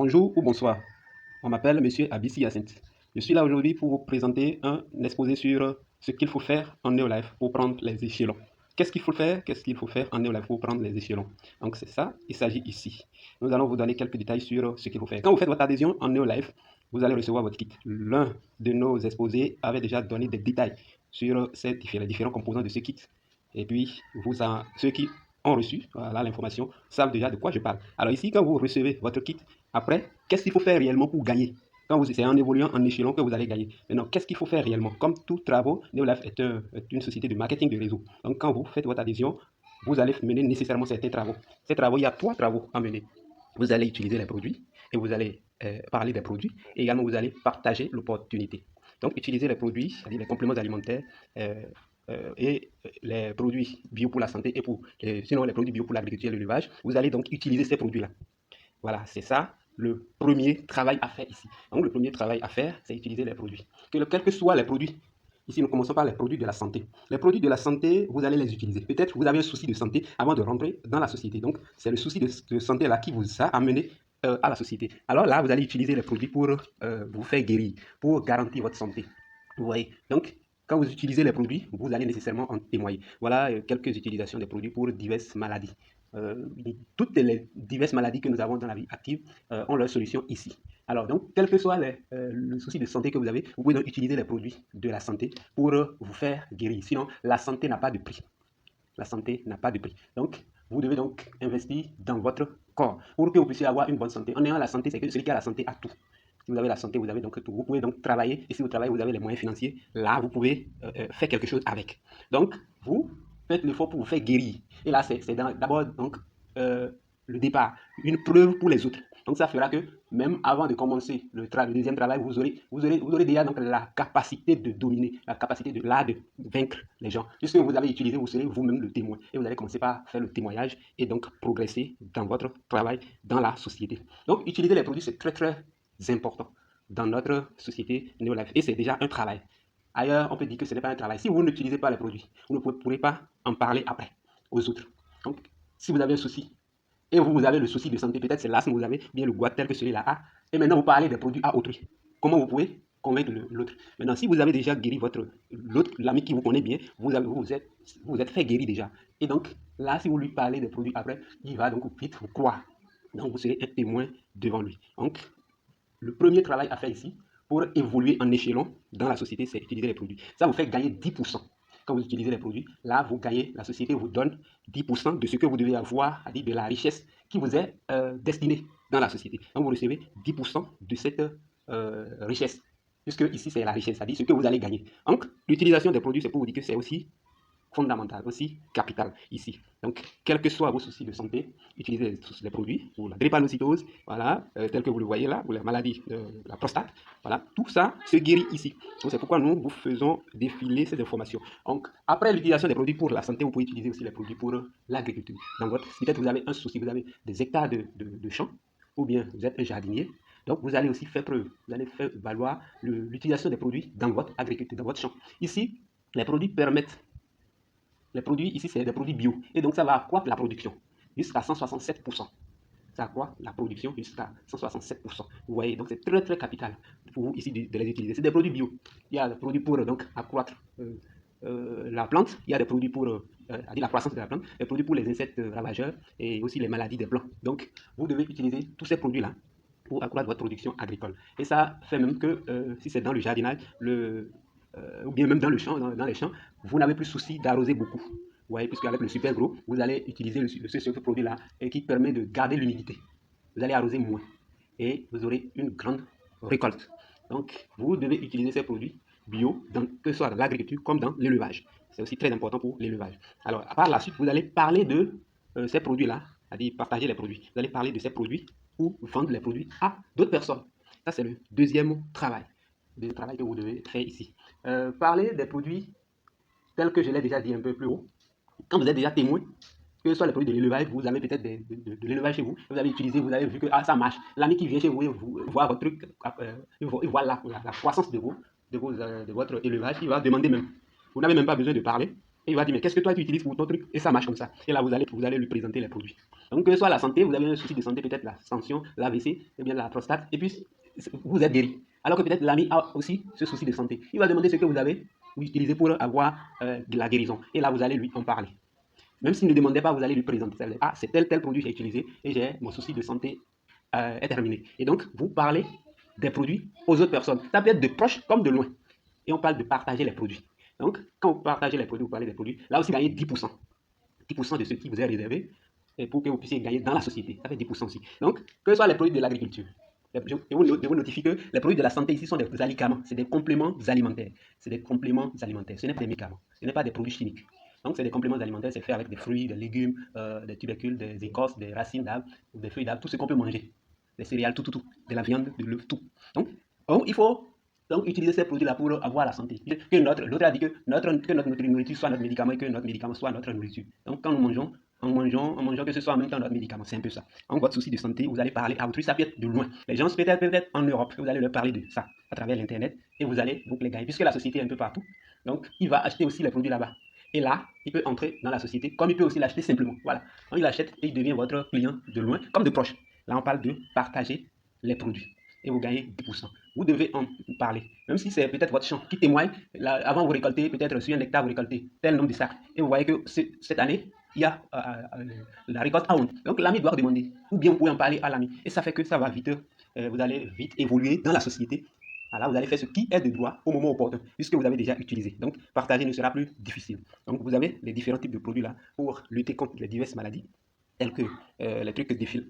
Bonjour ou bonsoir, on m'appelle Monsieur Abissi Hyacinthe. Je suis là aujourd'hui pour vous présenter un exposé sur ce qu'il faut faire en Neolife pour prendre les échelons. Qu'est-ce qu'il faut faire? Qu'est-ce qu'il faut faire en Neolife pour prendre les échelons? Donc c'est ça, il s'agit ici. Nous allons vous donner quelques détails sur ce qu'il faut faire. Quand vous faites votre adhésion en Neolife, vous allez recevoir votre kit. L'un de nos exposés avait déjà donné des détails sur les différents composants de ce kit. Et puis, ceux qui ont reçu l'information savent déjà de quoi je parle. Alors ici, quand vous recevez votre kit, après, qu'est-ce qu'il faut faire réellement pour gagner? C'est en évoluant en échelon que vous allez gagner. Maintenant, qu'est-ce qu'il faut faire réellement? Comme tout travaux, Neolife est une société de marketing de réseau. Donc, quand vous faites votre adhésion, vous allez mener nécessairement certains travaux. Ces travaux, il y a 3 travaux à mener. Vous allez utiliser les produits et vous allez parler des produits et également vous allez partager l'opportunité. Donc, utiliser les produits, c'est-à-dire les compléments alimentaires et les produits bio pour la santé et sinon les produits bio pour l'agriculture et l'élevage. Vous allez donc utiliser ces produits-là. Voilà, c'est ça le premier travail à faire ici. Donc, le premier travail à faire, c'est utiliser les produits. Quels que soient les produits, ici, nous commençons par les produits de la santé. Les produits de la santé, vous allez les utiliser. Peut-être vous avez un souci de santé avant de rentrer dans la société. Donc, c'est le souci de santé là qui vous a amené à la société. Alors là, vous allez utiliser les produits pour vous faire guérir, pour garantir votre santé. Vous voyez? Donc, quand vous utilisez les produits, vous allez nécessairement en témoigner. Voilà quelques utilisations des produits pour diverses maladies. Toutes les diverses maladies que nous avons dans la vie active ont leur solution ici. Alors donc, quel que soit le souci de santé que vous avez, vous pouvez donc utiliser les produits de la santé pour vous faire guérir. Sinon, la santé n'a pas de prix. La santé n'a pas de prix. Donc, vous devez donc investir dans votre corps pour que vous puissiez avoir une bonne santé. En ayant la santé, c'est que celui qui a la santé a tout. Si vous avez la santé, vous avez donc tout. Vous pouvez donc travailler. Et si vous travaillez, vous avez les moyens financiers. Là, vous pouvez faire quelque chose avec. Donc, vous faites l'effort pour vous faire guérir. Et là, c'est d'abord donc le départ, une preuve pour les autres. Donc, ça fera que même avant de commencer le deuxième travail, vous aurez déjà donc la capacité de dominer, la capacité de vaincre les gens. Puisque vous avez utilisé, vous serez vous-même le témoin. Et vous allez commencer par faire le témoignage et donc progresser dans votre travail dans la société. Donc, utiliser les produits, c'est très, très important dans notre société Neolife. Et c'est déjà un travail. Ailleurs, on peut dire que ce n'est pas un travail. Si vous n'utilisez pas les produits, vous ne pourrez pas en parler après aux autres. Donc, si vous avez un souci et vous avez le souci de santé, peut-être c'est l'asthme, vous avez bien le goût tel que celui-là a, et maintenant vous parlez des produits à autrui. Comment vous pouvez convaincre l'autre? Maintenant, si vous avez déjà guéri l'ami qui vous connaît bien, vous êtes fait guérir déjà. Et donc, là, si vous lui parlez des produits après, il va donc vite vous croire. Donc, vous serez un témoin devant lui. Donc, le premier travail à faire ici, pour évoluer en échelon dans la société, c'est utiliser les produits. Ça vous fait gagner 10%. Quand vous utilisez les produits, là, vous gagnez, la société vous donne 10% de ce que vous devez avoir, c'est-à-dire de la richesse qui vous est destinée dans la société. Donc, vous recevez 10% de cette richesse. Puisque ici, c'est la richesse, c'est-à-dire ce que vous allez gagner. Donc, l'utilisation des produits, c'est pour vous dire que c'est aussi fondamental, aussi capital ici. Donc, quels que soient vos soucis de santé, utilisez les produits pour la drépanocytose, voilà, tel que vous le voyez là, pour la maladie de la prostate, voilà, tout ça se guérit ici. Donc, c'est pourquoi nous vous faisons défiler ces informations. Donc, après l'utilisation des produits pour la santé, vous pouvez utiliser aussi les produits pour l'agriculture. Peut-être vous avez un souci, vous avez des hectares de champs, ou bien vous êtes un jardinier, donc vous allez aussi faire preuve, vous allez faire valoir l'utilisation des produits dans votre agriculture, dans votre champ. Ici, les produits permettent les produits ici, c'est des produits bio. Et donc, ça va accroître la production jusqu'à 167%. Ça accroît la production jusqu'à 167%. Vous voyez, donc c'est très, très capital pour vous ici de les utiliser. C'est des produits bio. Il y a des produits pour donc accroître la plante. Il y a des produits pour la croissance de la plante. Des produits pour les insectes ravageurs et aussi les maladies des plants. Donc, vous devez utiliser tous ces produits-là pour accroître votre production agricole. Et ça fait même que si c'est dans le jardinage, ou bien même dans le champ, dans les champs, vous n'avez plus souci d'arroser beaucoup. Vous voyez, puisque avec le super gros, vous allez utiliser ce produit-là et qui permet de garder l'humidité. Vous allez arroser moins et vous aurez une grande récolte. Donc, vous devez utiliser ces produits bio, que ce soit dans l'agriculture comme dans l'élevage. C'est aussi très important pour l'élevage. Alors, par la suite, vous allez parler de ces produits-là, c'est-à-dire partager les produits. Vous allez parler de ces produits ou vendre les produits à d'autres personnes. Ça, c'est le deuxième travail que vous devez faire ici. Parler des produits tels que je l'ai déjà dit un peu plus haut. Quand vous êtes déjà témoin, que ce soit les produits de l'élevage, vous avez peut-être de l'élevage chez vous, vous avez utilisé, vous avez vu que ça marche. L'ami qui vient chez vous, il voit votre truc, il voit la croissance de votre élevage, il va demander même. Vous n'avez même pas besoin de parler. Et il va dire, mais qu'est-ce que toi tu utilises pour ton truc? Et ça marche comme ça. Et là, vous allez lui présenter les produits. Donc, que ce soit la santé, vous avez un souci de santé, peut-être la tension, l'AVC, et bien la prostate, et puis vous êtes guéri. Alors que peut-être l'ami a aussi ce souci de santé. Il va demander ce que vous utilisez pour avoir de la guérison. Et là, vous allez lui en parler. Même s'il ne demandait pas, vous allez lui présenter. Ça veut dire, ah, c'est tel produit que j'ai utilisé et j'ai mon souci de santé est terminé. Et donc, vous parlez des produits aux autres personnes. Ça peut être de proche comme de loin. Et on parle de partager les produits. Donc, quand vous partagez les produits, vous parlez des produits, là aussi, gagnez 10%. 10% de ce qui vous est réservé pour que vous puissiez gagner dans la société. Ça fait 10% aussi. Donc, que ce soit les produits de l'agriculture, je vous notifie que les produits de la santé ici sont des alicaments, c'est des compléments alimentaires. C'est des compléments alimentaires, ce n'est pas des médicaments, ce n'est pas des produits chimiques. Donc, c'est des compléments alimentaires, c'est fait avec des fruits, des légumes, des tubercules, des écorces, des racines d'arbres, des feuilles d'arbres, tout ce qu'on peut manger. Des céréales, tout, de la viande, de l'œuf, tout. Donc, il faut utiliser ces produits-là pour avoir la santé. L'autre a dit que notre nourriture soit notre médicament et que notre médicament soit notre nourriture. Donc, quand nous mangeons, en mangeant que ce soit en même temps notre médicament. C'est un peu ça. En votre souci de santé, vous allez parler à autrui, ça peut être de loin. Les gens peut-être en Europe, vous allez leur parler de ça à travers l'Internet et vous allez donc les gagner, puisque la société est un peu partout. Donc, il va acheter aussi les produits là-bas. Et là, il peut entrer dans la société, comme il peut aussi l'acheter simplement. Voilà. Donc, il achète et il devient votre client de loin, comme de proche. Là, on parle de partager les produits. Et vous gagnez 10%. Vous devez en parler. Même si c'est peut-être votre champ qui témoigne, là, avant vous récoltez, peut-être sur un hectare, vous récoltez tel nombre de sacs. Et vous voyez que cette année, il y a la récolte à honte. Donc l'ami doit demander. Ou bien vous pouvez en parler à l'ami. Et ça fait que ça va vite, vous allez vite évoluer dans la société. Alors, vous allez faire ce qui est de droit au moment opportun, puisque vous avez déjà utilisé. Donc, partager ne sera plus difficile. Donc, vous avez les différents types de produits là pour lutter contre les diverses maladies, tels que les trucs que défilent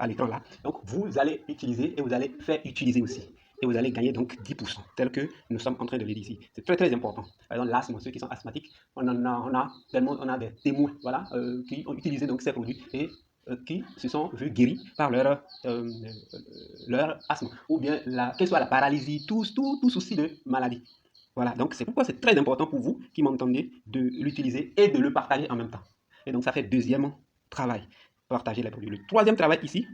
à l'écran là. Donc, vous allez utiliser et vous allez faire utiliser aussi. Et vous allez gagner donc 10%, tel que nous sommes en train de le dire ici. C'est très très important. Par exemple, l'asthme, ceux qui sont asthmatiques, on a des témoins voilà, qui ont utilisé donc ces produits et qui se sont vus guéris par leur asthme, ou bien quelle soit la paralysie, tout souci de maladie. Voilà, donc c'est pourquoi c'est très important pour vous qui m'entendez de l'utiliser et de le partager en même temps. Et donc ça fait deuxième travail, partager les produits. Le troisième travail ici,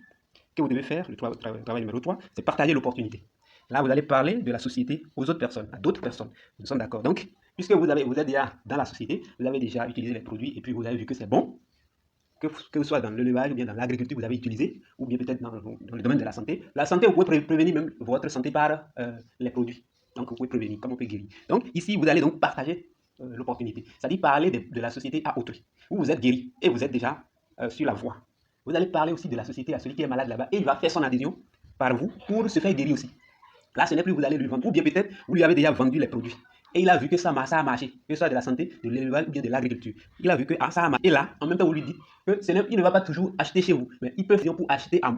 que vous devez faire, le travail numéro 3, c'est partager l'opportunité. Là, vous allez parler de la société aux autres personnes, à d'autres personnes. Nous sommes d'accord. Donc, puisque vous êtes déjà dans la société, vous avez déjà utilisé les produits et puis vous avez vu que c'est bon, que ce soit dans l'élevage ou bien dans l'agriculture, vous avez utilisé, ou bien peut-être dans le domaine de la santé. La santé, vous pouvez prévenir même votre santé par les produits. Donc, vous pouvez prévenir, comme on peut guérir. Donc, ici, vous allez donc partager l'opportunité. C'est-à-dire parler de la société à autrui. Vous êtes guéri et vous êtes déjà sur la voie. Vous allez parler aussi de la société à celui qui est malade là-bas et il va faire son adhésion par vous pour se faire guérir aussi. Là, ce n'est plus vous allez lui vendre. Ou bien peut-être, vous lui avez déjà vendu les produits. Et il a vu que ça a marché, que ce soit de la santé, de l'élevage ou bien de l'agriculture. Il a vu que ça a marché. Et là, en même temps, vous lui dites qu'il ne va pas toujours acheter chez vous, mais il peut faire pour acheter à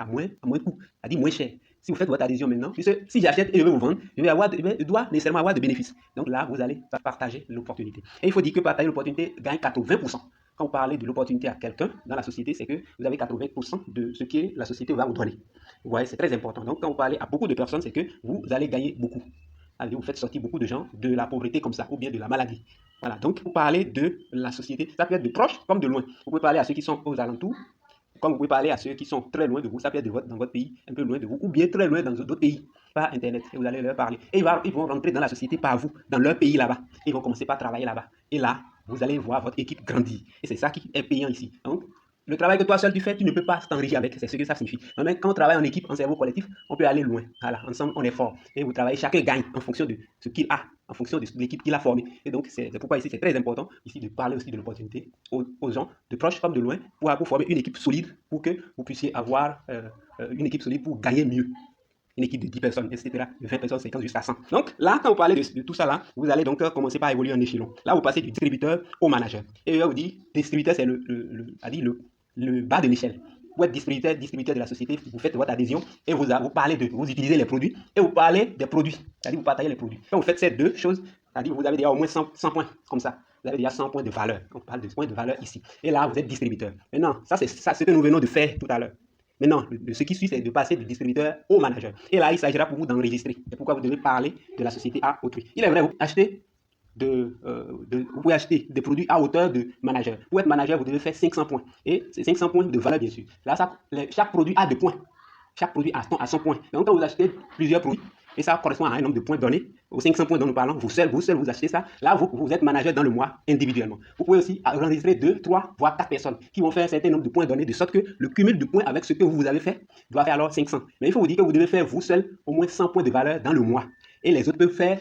moins coût, c'est-à-dire moins cher. Si vous faites votre adhésion maintenant, puisque si j'achète et je vais vous vendre, je dois nécessairement avoir de bénéfices. Donc là, vous allez partager l'opportunité. Et il faut dire que partager l'opportunité gagne 80%. Quand vous parlez de l'opportunité à quelqu'un dans la société, c'est que vous avez 80% de ce que la société va vous donner. Vous voyez, c'est très important. Donc, quand vous parlez à beaucoup de personnes, c'est que vous allez gagner beaucoup. Allez, vous faites sortir beaucoup de gens de la pauvreté comme ça, ou bien de la maladie. Voilà, donc vous parlez de la société. Ça peut être de proche comme de loin. Vous pouvez parler à ceux qui sont aux alentours, comme vous pouvez parler à ceux qui sont très loin de vous. Ça peut être dans votre pays, un peu loin de vous, ou bien très loin dans d'autres pays, par Internet. Et vous allez leur parler. Et ils vont rentrer dans la société par vous, dans leur pays là-bas. Ils vont commencer par travailler là-bas. Et là, vous allez voir votre équipe grandir. Et c'est ça qui est payant ici. Donc, le travail que toi seul tu fais, tu ne peux pas t'enrichir avec, c'est ce que ça signifie. Mais quand on travaille en équipe, en cerveau collectif, on peut aller loin. Voilà, ensemble, on est fort. Et vous travaillez, chacun gagne en fonction de ce qu'il a, en fonction de l'équipe qu'il a formée. Et donc, c'est pourquoi ici, c'est très important ici de parler aussi de l'opportunité aux gens, de proches comme de loin, pour former une équipe solide, pour que vous puissiez avoir une équipe solide pour gagner mieux. Une équipe de 10 personnes, etc., de 20 personnes, 50 jusqu'à 100. Donc là, quand vous parlez de tout ça là, vous allez donc commencer par évoluer en échelon. Là, vous passez du distributeur au manager. Et là, vous dites, distributeur, c'est le bas de l'échelle. Vous êtes distributeur de la société, vous faites votre adhésion et vous utilisez les produits et vous parlez des produits. C'est-à-dire vous partagez les produits. Quand vous faites ces deux choses, c'est-à-dire vous avez déjà au moins 100 points, comme ça. Vous avez déjà 100 points de valeur. On parle de points de valeur ici. Et là, vous êtes distributeur. Maintenant, ça, c'est ce que nous venons de faire tout à l'heure. Maintenant, ce qui suit, c'est de passer du distributeur au manager. Et là, il s'agira pour vous d'enregistrer. C'est pourquoi vous devez parler de la société à autrui. Il est vrai, vous pouvez acheter des produits à hauteur de manager. Pour être manager, vous devez faire 500 points. Et c'est 500 points de valeur, bien sûr. Là, chaque produit a 2 points. Chaque produit a 100 points. Donc, quand vous achetez plusieurs produits, Et ça correspond à un nombre de points donnés, aux 500 points dont nous parlons. Vous seul, vous achetez ça. Là, vous êtes manager dans le mois individuellement. Vous pouvez aussi enregistrer 2, 3, voire 4 personnes qui vont faire un certain nombre de points donnés, de sorte que le cumul de points avec ce que vous avez fait doit faire alors 500. Mais il faut vous dire que vous devez faire vous seul au moins 100 points de valeur dans le mois. Et les autres peuvent faire,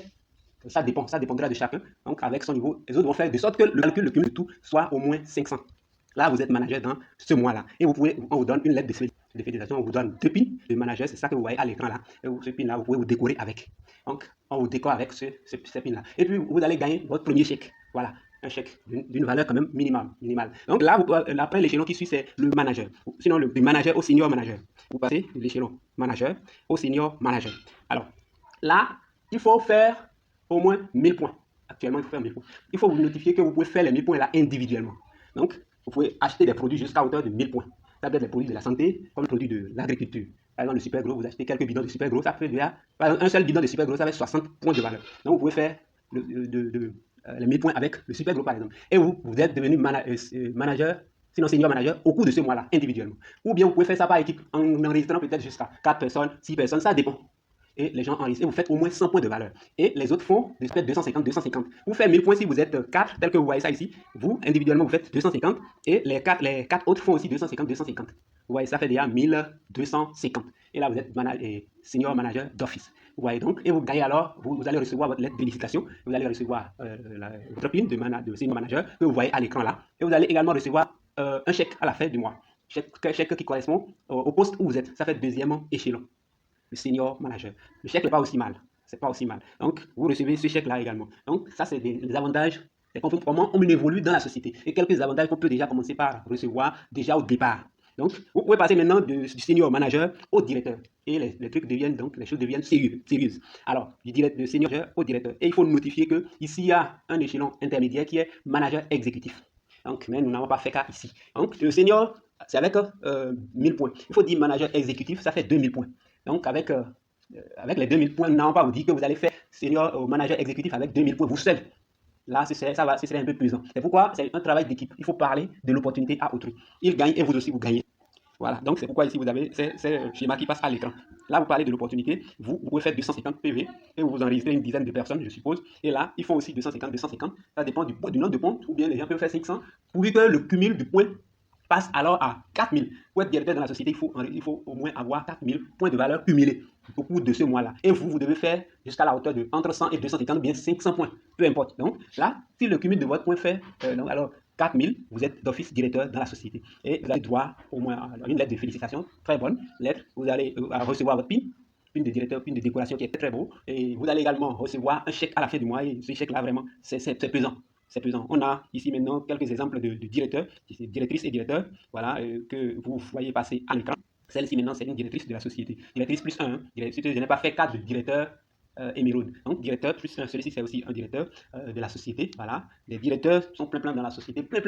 ça dépendra de chacun. Donc, avec son niveau, les autres vont faire de sorte que le calcul, le cumul de tout soit au moins 500. Là, vous êtes manager dans ce mois-là. Et on vous donne une lettre de félicitation, on vous donne 2 pins de manager, c'est ça que vous voyez à l'écran là. Et ce pin-là, vous pouvez vous décorer avec. Donc, on vous décore avec ce pin-là. Et puis, vous allez gagner votre premier chèque. Voilà, un chèque d'une valeur quand même minimale. Donc là, après l'échelon qui suit, c'est le manager. Sinon, le manager au senior manager. Vous passez de l'échelon manager au senior manager. Alors, là, il faut faire au moins 1000 points. Actuellement, il faut faire 1000 points. Il faut vous notifier que vous pouvez faire les 1000 points là individuellement. Donc, vous pouvez acheter des produits jusqu'à hauteur de 1000 points. Ça peut être des produits de la santé, comme les produits de l'agriculture. Par exemple, le super gros, vous achetez quelques bidons de super gros, ça fait déjà, par exemple, un seul bidon de super gros, ça fait 60 points de valeur. Donc, vous pouvez faire les 1000 points avec le super gros, par exemple. Et vous êtes devenu manager, sinon senior manager, au cours de ce mois-là, individuellement. Ou bien vous pouvez faire ça par équipe, en enregistrant peut-être jusqu'à 4 personnes, 6 personnes, ça dépend. Et les gens enregistrent, et vous faites au moins 100 points de valeur. Et les autres font peut-être 250, 250. Vous faites 1000 points si vous êtes 4, tel que vous voyez ça ici. Vous, individuellement, vous faites 250. Et les 4 autres font aussi 250, 250. Vous voyez, ça fait déjà 1250. Et là, vous êtes senior manager d'office. Vous voyez donc, et vous gagnez alors, vous allez recevoir votre lettre de félicitation. Vous allez recevoir votre pin de senior manager que vous voyez à l'écran là. Et vous allez également recevoir un chèque à la fin du mois. Chèque qui correspond au poste où vous êtes. Ça fait le deuxième échelon. Le senior manager. Le chèque n'est pas aussi mal. C'est pas aussi mal. Donc, vous recevez ce chèque-là également. Donc, ça, c'est des avantages. C'est comment on évolue dans la société. Et quelques avantages qu'on peut déjà commencer par recevoir déjà au départ. Donc, vous pouvez passer maintenant du senior manager au directeur. Et les trucs deviennent, donc, les choses deviennent sérieuses. Alors, du senior manager au directeur. Et il faut notifier que ici, il y a un échelon intermédiaire qui est manager exécutif. Donc, mais nous n'avons pas fait cas ici. Donc, le senior, c'est avec 1000 points. Il faut dire manager exécutif, ça fait 2000 points. Donc, avec les 2000 points, nous n'avons pas vous dire que vous allez faire senior manager exécutif avec 2000 points vous seul. Là, ce serait un peu pesant. C'est pourquoi c'est un travail d'équipe. Il faut parler de l'opportunité à autrui. Il gagne et vous aussi, vous gagnez. Voilà, donc c'est pourquoi ici, vous avez ce schéma qui passe à l'écran. Là, vous parlez de l'opportunité. Vous pouvez faire 250 PV et vous enregistrez une dizaine de personnes, je suppose. Et là, ils font aussi 250, 250. Ça dépend du nombre de points. Ou bien les gens peuvent faire 500. Pourvu que le cumul du point passe alors à 4000. Pour être directeur dans la société, il faut au moins avoir 4000 points de valeur cumulés au cours de ce mois-là. Et vous devez faire jusqu'à la hauteur de entre 100 et 250, bien 500 points, peu importe. Donc là, si le cumul de votre point fait, alors 4000, vous êtes d'office directeur dans la société. Et vous allez droit au moins une lettre de félicitations, très bonne lettre. Vous allez recevoir votre PIN de directeur, PIN de décoration qui est très beau. Et vous allez également recevoir un chèque à la fin du mois. Et ce chèque-là, vraiment, c'est pesant. C'est pesant. On a ici maintenant quelques exemples de directeurs, directrices et directeurs, voilà, que vous voyez passer à l'écran. Celle-ci maintenant, c'est une directrice de la société. Directrice plus 1. Je n'ai pas fait 4 de directeur émeraude. Donc, directeur plus 1. Celui-ci, c'est aussi un directeur de la société. Voilà. Les directeurs sont plein dans la société. Plein.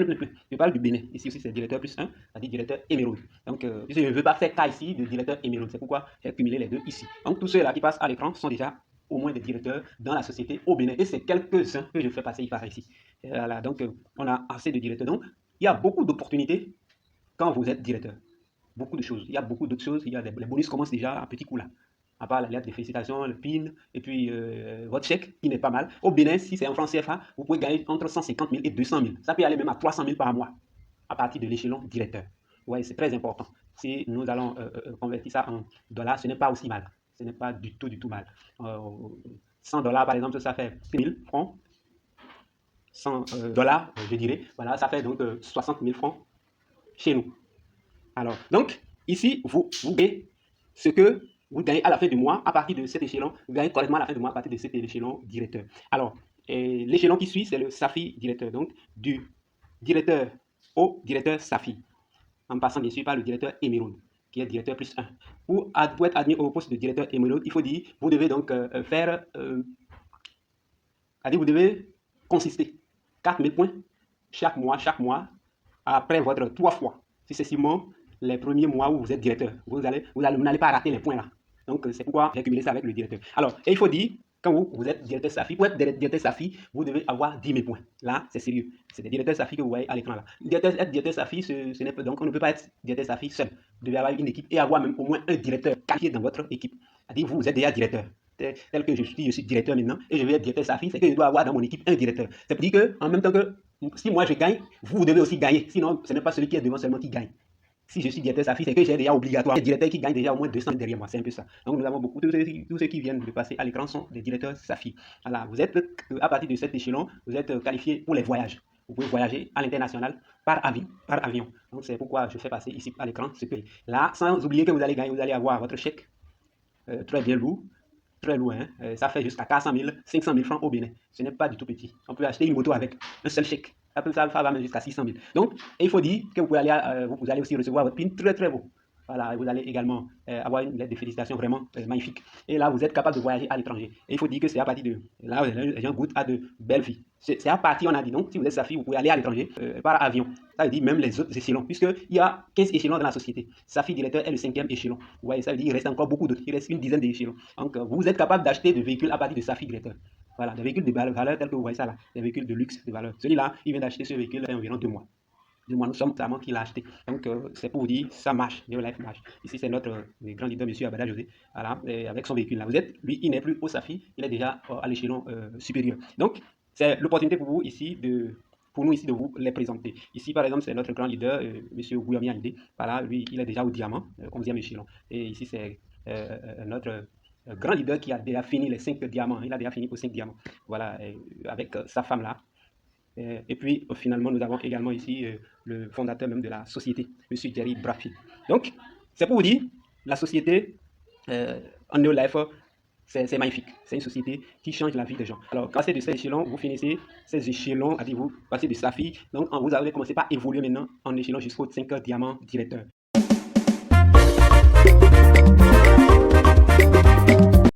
Je parle du Bénin. Ici aussi, c'est directeur plus 1, c'est-à-dire directeur émeraude. Donc, je ne veux pas faire cas ici de directeur émeraude. C'est pourquoi j'ai cumulé les deux ici. Donc, tous ceux-là qui passent à l'écran sont déjà au moins des directeurs dans la société au Bénin. Et c'est quelques-uns que je fais passer ici. Voilà, donc, on a assez de directeurs. Donc, il y a beaucoup d'opportunités quand vous êtes directeur. Beaucoup de choses. Il y a beaucoup d'autres choses. Les bonus commencent déjà à petit coup là. À part la lettre de félicitations, le PIN, et puis votre chèque, qui n'est pas mal. Au Bénin, si c'est en franc CFA, vous pouvez gagner entre 150 000 et 200 000. Ça peut aller même à 300 000 par mois, à partir de l'échelon directeur. Oui, c'est très important. Si nous allons convertir ça en dollars, ce n'est pas aussi mal. Ce n'est pas du tout mal. 100 dollars, par exemple, ça fait 1000 francs. 100 dollars, je dirais. Voilà, ça fait donc 60 000 francs chez nous. Alors, donc, ici, vous gagnez ce que vous gagnez à la fin du mois à partir de cet échelon. Vous gagnez correctement à la fin du mois à partir de cet échelon directeur. Alors, l'échelon qui suit, c'est le SAFI directeur. Donc, du directeur au directeur SAFI. En passant, bien sûr, par le directeur émeraude, qui est directeur plus 1. Pour être admis au poste de directeur émeraude, il faut dire, vous devez donc vous devez consister 4000 points chaque mois, après votre 3 fois. Successivement, les premiers mois où vous êtes directeur. Vous n'allez pas rater les points là. Donc, c'est pourquoi j'ai cumulé ça avec le directeur. Alors, et il faut dire, quand vous êtes directeur SAFI, pour être directeur SAFI, vous devez avoir 10 000 points. Là, c'est sérieux. C'est des directeurs SAFI que vous voyez à l'écran là. Être directeur SAFI, donc on ne peut pas être directeur SAFI seul. Vous devez avoir une équipe et avoir même au moins un directeur qualifié dans votre équipe. C'est-à-dire, vous êtes déjà directeur. tel que je suis directeur maintenant, et je vais être directeur Safi, c'est que je dois avoir dans mon équipe un directeur. C'est pour dire que, en même temps que si moi je gagne, vous devez aussi gagner. Sinon, ce n'est pas celui qui est devant seulement qui gagne. Si je suis directeur Safi, c'est que j'ai déjà obligatoire des directeurs qui gagnent déjà au moins 200 derrière moi. C'est un peu ça. Donc nous avons beaucoup, tous ceux qui viennent de passer à l'écran sont des directeurs Safi. Voilà, vous êtes, à partir de cet échelon, vous êtes qualifié pour les voyages. Vous pouvez voyager à l'international par avion. Donc c'est pourquoi je fais passer ici à l'écran ce que là, sans oublier que vous allez gagner, vous allez avoir votre chèque très bien lourd. Très lourd, hein? Ça fait jusqu'à 400 000, 500 000 francs au Bénin. Ce n'est pas du tout petit. On peut acheter une moto avec un seul chèque. Ça va même jusqu'à 600 000. Donc, il faut dire que vous allez aussi recevoir votre PIN très très beau. Voilà, vous allez également avoir une lettre de félicitations vraiment magnifique. Et là, vous êtes capable de voyager à l'étranger. Et il faut dire que c'est à partir de là, les gens goûtent à de belles vies. C'est à partir, on a dit, donc, si vous êtes Safi, vous pouvez aller à l'étranger par avion. Ça veut dire même les autres échelons, puisqu'il y a 15 échelons dans la société. Safi directeur est le 5e échelon. Vous voyez, ça veut dire qu'il reste encore beaucoup d'autres. Il reste une dizaine d'échelons. Donc, vous êtes capable d'acheter des véhicules à partir de Safi directeur. Voilà, des véhicules de valeur tels que vous voyez ça là, des véhicules de luxe de valeur. Celui-là, il vient d'acheter ce véhicule il y a environ 2 mois. Nous sommes vraiment qu'il a acheté. Donc, c'est pour vous dire, ça marche. Neolife marche. Ici, c'est notre grand leader, M. Abada José, voilà, avec son véhicule là. Vous êtes, lui, il n'est plus au Safi, il est déjà à l'échelon supérieur. Donc, c'est l'opportunité pour vous ici pour nous ici de vous les présenter. Ici, par exemple, c'est notre grand leader, M. Gouyomi Alide. Voilà, lui, il est déjà au diamant, 11e échelon. Et ici, c'est notre grand leader qui a déjà fini les 5 diamants. Il a déjà fini pour 5 diamants. Voilà, avec sa femme là. Et puis, finalement, nous avons également ici le fondateur même de la société, M. Jerry Brafi. Donc, c'est pour vous dire, la société en Neolife, c'est magnifique. C'est une société qui change la vie des gens. Alors, quand c'est de ces échelons, vous finissez ces échelons, vous passez de Safi. Donc, vous avez commencé par évoluer maintenant en échelon jusqu'au 5 diamant directeur.